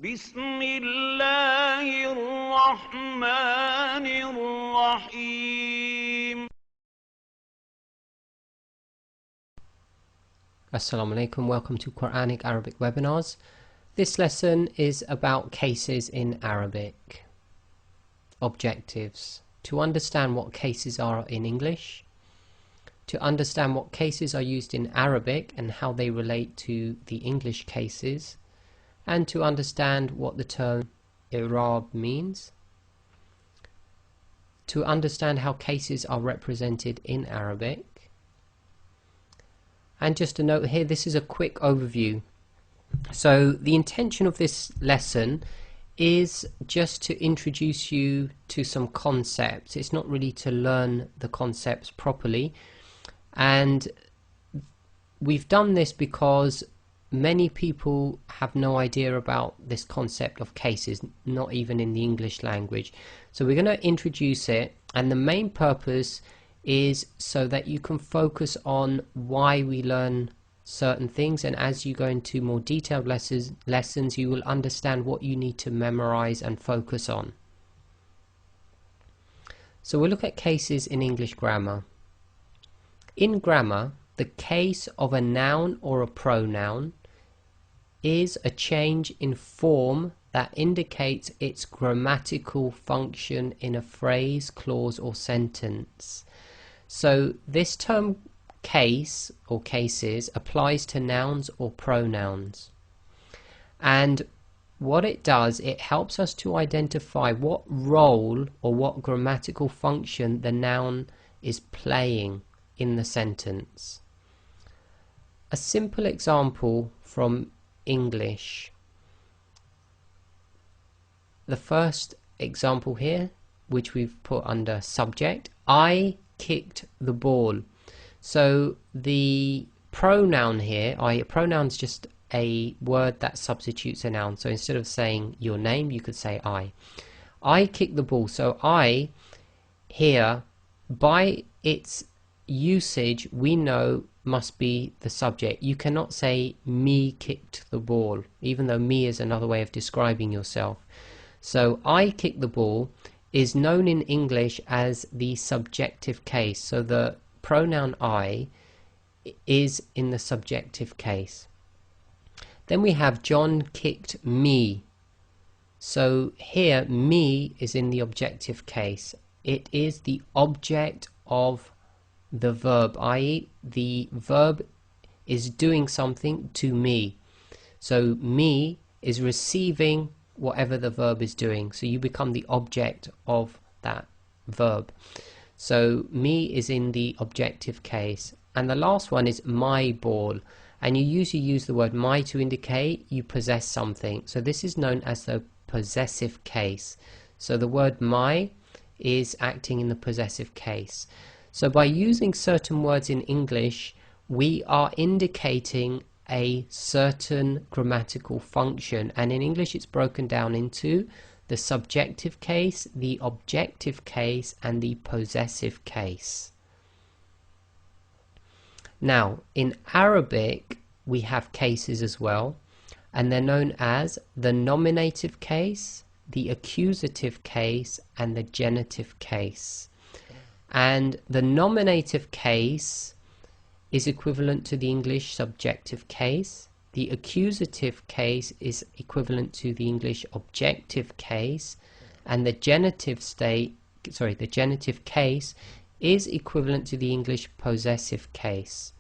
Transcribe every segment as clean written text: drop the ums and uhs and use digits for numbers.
بسم الله الرحمن الرحيم. Assalamu alaikum, welcome to Quranic Arabic webinars. This lesson is about cases in Arabic. Objectives: to understand what cases are in English, to understand what cases are used in Arabic and how they relate to the English cases, and to understand what the term i'rab means, to understand how cases are represented in Arabic. And just a note here, this is a quick overview. So the intention of this lesson is just to introduce you to some concepts. It's not really to learn the concepts properly, and we've done this because many people have no idea about this concept of cases, not even in the English language. So we're going to introduce it, and the main purpose is so that you can focus on why we learn certain things, and as you go into more detailed lessons you will understand what you need to memorize and focus on. So we'll look at cases in English grammar. In grammar, the case of a noun or a pronoun is a change in form that indicates its grammatical function in a phrase, clause or sentence. So this term case or cases applies to nouns or pronouns, and what it does, it helps us to identify what role or what grammatical function the noun is playing in the sentence. A simple example from English. The first example here, which we've put under subject, I kicked the ball. So the pronoun here, a pronoun is just a word that substitutes a noun. So instead of saying your name, you could say I. I kicked the ball. So I here, by its usage, we know must be the subject. You cannot say me kicked the ball, even though me is another way of describing yourself. So I kicked the ball is known in English as the subjective case. So the pronoun I is in the subjective case. Then we have John kicked me. So here me is in the objective case. It is the object of the verb, i.e. the verb is doing something to me. So me is receiving whatever the verb is doing. So you become the object of that verb. So me is in the objective case. And the last one is my ball. And you usually use the word my to indicate you possess something. So this is known as the possessive case. So the word my is acting in the possessive case. So by using certain words in English, we are indicating a certain grammatical function. And in English it's broken down into the subjective case, the objective case, and the possessive case. Now, in Arabic, we have cases as well, and they're known as the nominative case, the accusative case, and the genitive case. And the nominative case is equivalent to the English subjective case. The accusative case is equivalent to the English objective case, and the genitive case is equivalent to the English possessive case.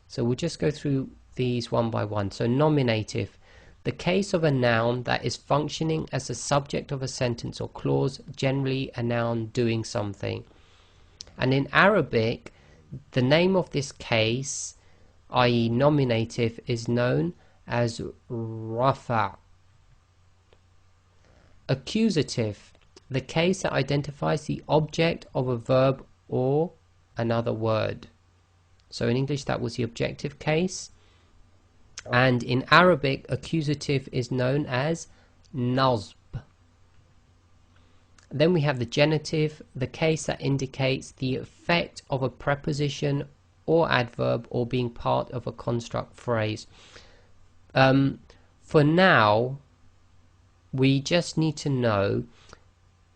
So we'll just go through these one by one. So nominative, the case of a noun that is functioning as the subject of a sentence or clause, generally a noun doing something. And in Arabic, the name of this case, i.e. nominative, is known as rafa'. Accusative, the case that identifies the object of a verb or another word. So in English that was the objective case, and in Arabic accusative is known as nasb. Then we have the genitive, the case that indicates the effect of a preposition or adverb or being part of a construct phrase. For now, we just need to know,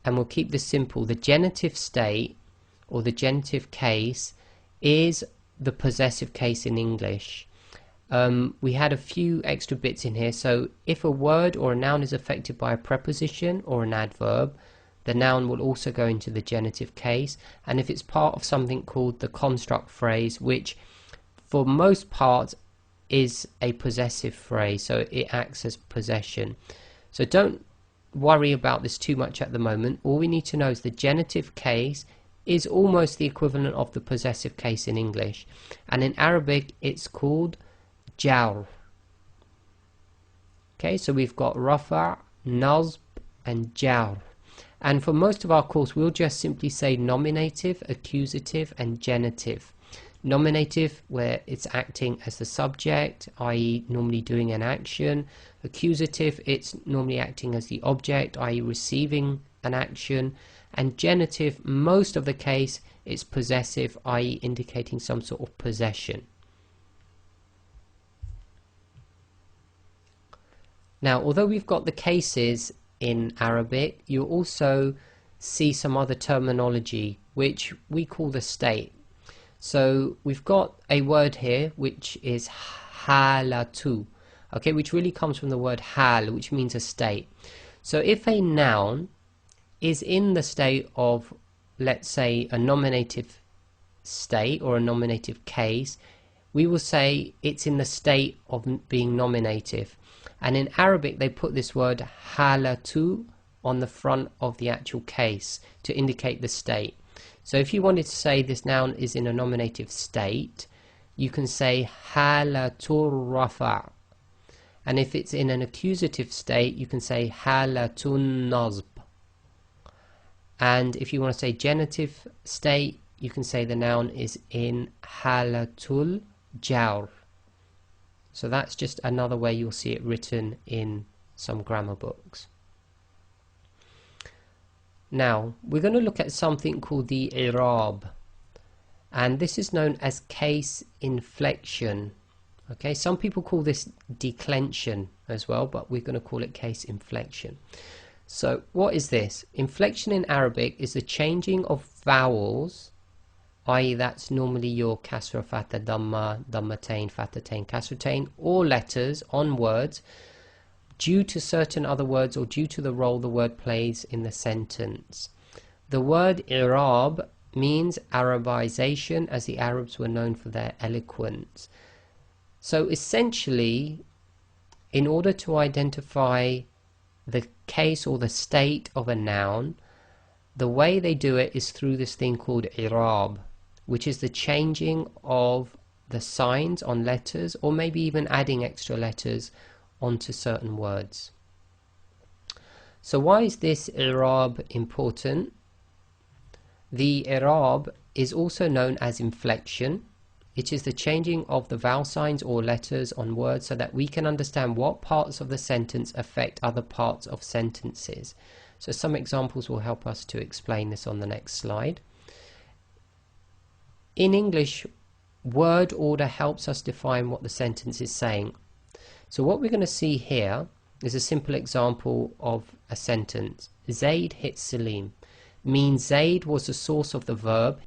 and we'll keep this simple, the genitive state or the genitive case is the possessive case in English. We had a few extra bits in here. So if a word or a noun is affected by a preposition or an adverb, the noun will also go into the genitive case. And if it's part of something called the construct phrase, which for most parts is a possessive phrase, so it acts as possession. So don't worry about this too much at the moment. All we need to know is the genitive case is almost the equivalent of the possessive case in English, and in Arabic it's called jar. Okay, so we've got rafa', nasb and jar, and for most of our course we'll just simply say nominative, accusative and genitive. Nominative, where it's acting as the subject, i.e. normally doing an action. Accusative, it's normally acting as the object, i.e. receiving an action. And genitive, most of the case, it's possessive, i.e. indicating some sort of possession. Now, although we've got the cases in Arabic, you also see some other terminology which we call the state. So we've got a word here which is halatu, okay, which really comes from the word hal, which means a state. So if a noun is in the state of, let's say, a nominative state or a nominative case, we will say it's in the state of being nominative. And in Arabic they put this word halatu on the front of the actual case to indicate the state. So if you wanted to say this noun is in a nominative state, you can say halatur rafa'. And if it's in an accusative state, you can say halatun nasb. And if you want to say genitive state, you can say the noun is in halatul jar. So that's just another way you'll see it written in some grammar books. Now we're going to look at something called the i'rab, and this is known as case inflection. Okay, some people call this declension as well, but we're going to call it case inflection. So what is this? Inflection in Arabic is the changing of vowels, i.e. that's normally your kasra, fatha, dhamma, dhammatain, fathatain, kasratain, or letters on words due to certain other words or due to the role the word plays in the sentence. The word i'rab means Arabization, as the Arabs were known for their eloquence. So essentially, in order to identify the case or the state of a noun, the way they do it is through this thing called i'rab, which is the changing of the signs on letters, or maybe even adding extra letters onto certain words. So why is this i'rab important? The i'rab is also known as inflection. It is the changing of the vowel signs or letters on words so that we can understand what parts of the sentence affect other parts of sentences. So some examples will help us to explain this on the next slide. In English, word order helps us define what the sentence is saying. So what we're going to see here is a simple example of a sentence. Zaid hit Salim means Zaid was the source of the verb